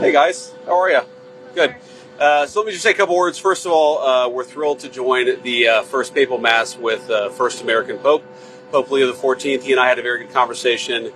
Hey guys, how are you? Good. So let me just say a couple words. First of all, we're thrilled to join the first papal mass with first American Pope, Pope Leo XIV. He and I had a very good conversation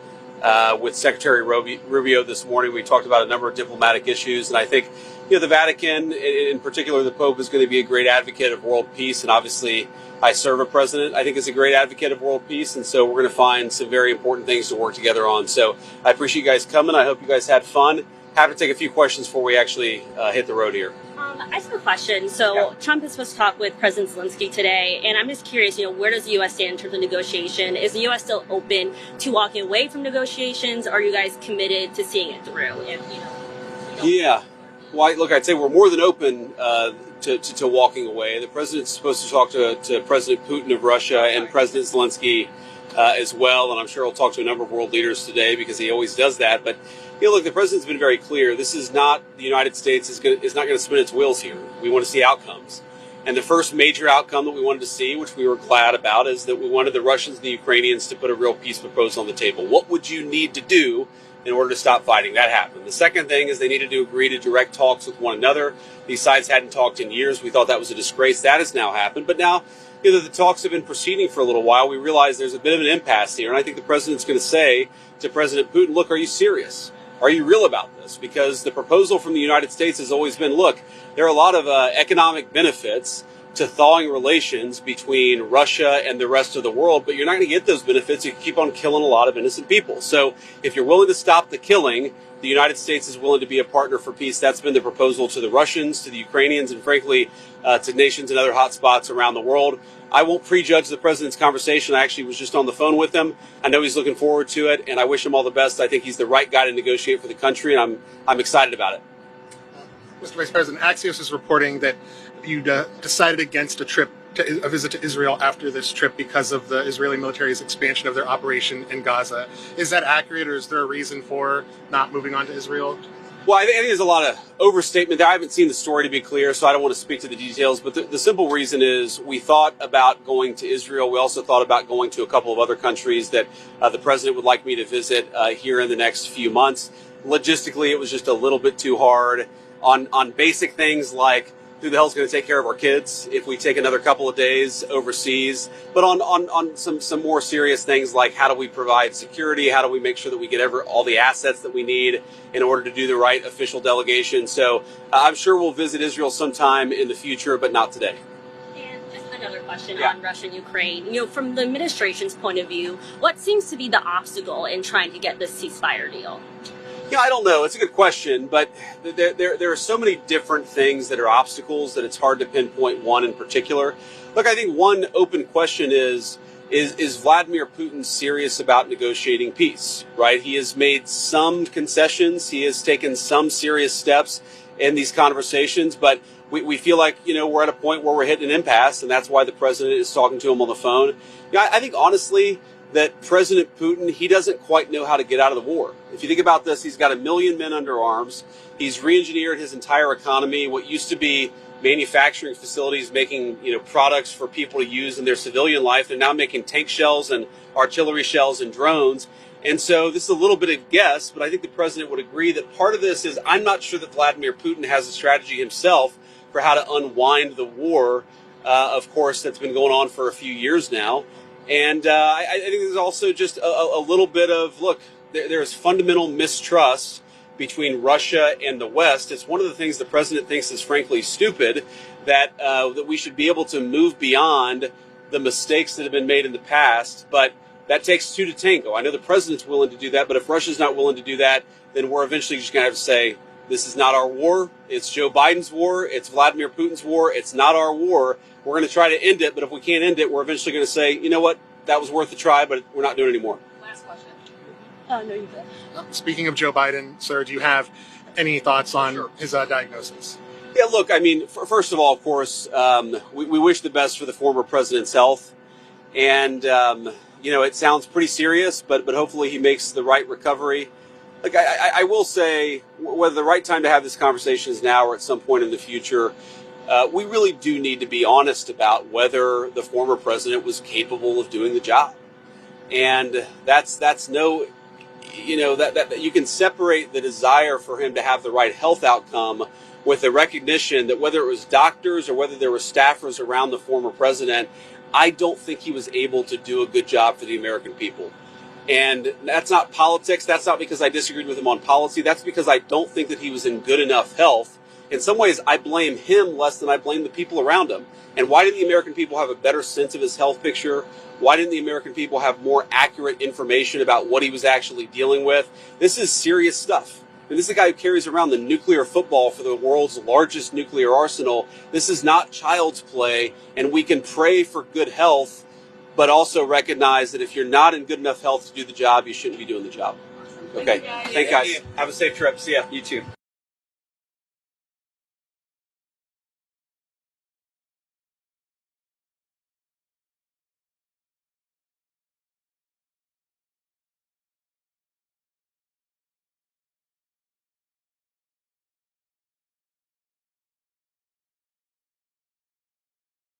with Secretary Rubio this morning. We talked about a number of diplomatic issues, and I think the Vatican, in particular the Pope, is going to be a great advocate of world peace, and obviously I serve a president I think is a great advocate of world peace, and so we're going to find some very important things to work together on. So I appreciate you guys coming. I hope you guys had fun. Have to take a few questions before we actually hit the road here. I have a question. So Trump is supposed to talk with President Zelensky today, and I'm just curious, where does the U.S. stand in terms of negotiation? Is the U.S. still open to walking away from negotiations? Are you guys committed to seeing it through? Yeah. Well, look, I'd say we're more than open to walking away. The president's supposed to talk to President Putin of Russia and President Zelensky as well, and I'm sure he'll talk to a number of world leaders today because he always does that. But look, the president's been very clear. This is not the United States is not going to spin its wheels here. We want to see outcomes. And the first major outcome that we wanted to see, which we were glad about, is that we wanted the Russians and the Ukrainians to put a real peace proposal on the table. What would you need to do in order to stop fighting? That happened. The second thing is they needed to agree to direct talks with one another. These sides hadn't talked in years. We thought that was a disgrace. That has now happened. But now, the talks have been proceeding for a little while. We realize there's a bit of an impasse here. And I think the president's going to say to President Putin, look, are you serious? Are you real about this? Because the proposal from the United States has always been, look, there are a lot of economic benefits to thawing relations between Russia and the rest of the world, but you're not going to get those benefits if you keep on killing a lot of innocent people. So if you're willing to stop the killing, the United States is willing to be a partner for peace. That's been the proposal to the Russians, to the Ukrainians, and frankly, to nations and other hotspots around the world. I won't prejudge the president's conversation. I actually was just on the phone with him. I know he's looking forward to it, and I wish him all the best. I think he's the right guy to negotiate for the country, and I'm excited about it. Mr. Vice President, Axios is reporting that you decided against a visit to Israel after this trip because of the Israeli military's expansion of their operation in Gaza. Is that accurate, or is there a reason for not moving on to Israel? Well, I think there's a lot of overstatement there. I haven't seen the story, to be clear, so I don't want to speak to the details. But the simple reason is we thought about going to Israel. We also thought about going to a couple of other countries that the president would like me to visit here in the next few months. Logistically, it was just a little bit too hard on basic things like who the hell's going to take care of our kids if we take another couple of days overseas, but on some more serious things like how do we provide security, how do we make sure that we get all the assets that we need in order to do the right official delegation. So I'm sure we'll visit Israel sometime in the future, but not today. And just another question on Russia and Ukraine. From the administration's point of view, what seems to be the obstacle in trying to get this ceasefire deal? Yeah, I don't know. It's a good question, but there are so many different things that are obstacles that it's hard to pinpoint one in particular. Look, I think one open question is Vladimir Putin serious about negotiating peace, right? He has made some concessions. He has taken some serious steps in these conversations, but we feel like, we're at a point where we're hitting an impasse, and that's why the president is talking to him on the phone. I think, honestly, that President Putin, he doesn't quite know how to get out of the war. If you think about this, he's got 1 million men under arms. He's re-engineered his entire economy. What used to be manufacturing facilities making, products for people to use in their civilian life, they're now making tank shells and artillery shells and drones. And so this is a little bit of guess, but I think the president would agree that part of this is I'm not sure that Vladimir Putin has a strategy himself for how to unwind the war, of course, that's been going on for a few years now. And I think there's also just a little bit of, look, there's fundamental mistrust between Russia and the West. It's one of the things the president thinks is frankly stupid, that we should be able to move beyond the mistakes that have been made in the past. But that takes two to tango. I know the president's willing to do that, but if Russia's not willing to do that, then we're eventually just going to have to say, this is not our war. It's Joe Biden's war. It's Vladimir Putin's war. It's not our war. We're going to try to end it, but if we can't end it, we're eventually going to say, you know what, that was worth a try, but we're not doing it anymore. Last question. No, you good. Speaking of Joe Biden, sir, do you have any thoughts on his diagnosis? Yeah, look, I mean, first of all, of course, we wish the best for the former president's health. And, it sounds pretty serious, but hopefully he makes the right recovery. Like, I will say, whether the right time to have this conversation is now or at some point in the future, we really do need to be honest about whether the former president was capable of doing the job. And that's no you know, that you can separate the desire for him to have the right health outcome with the recognition that whether it was doctors or whether there were staffers around the former president, I don't think he was able to do a good job for the American people. And that's not politics. That's not because I disagreed with him on policy. That's because I don't think that he was in good enough health. In some ways, I blame him less than I blame the people around him. And why didn't the American people have a better sense of his health picture? Why didn't the American people have more accurate information about what he was actually dealing with? This is serious stuff. And this is the guy who carries around the nuclear football for the world's largest nuclear arsenal. This is not child's play, and we can pray for good health, but also recognize that if you're not in good enough health to do the job, you shouldn't be doing the job. Okay. Thank you, guys. Have a safe trip. See ya. You too.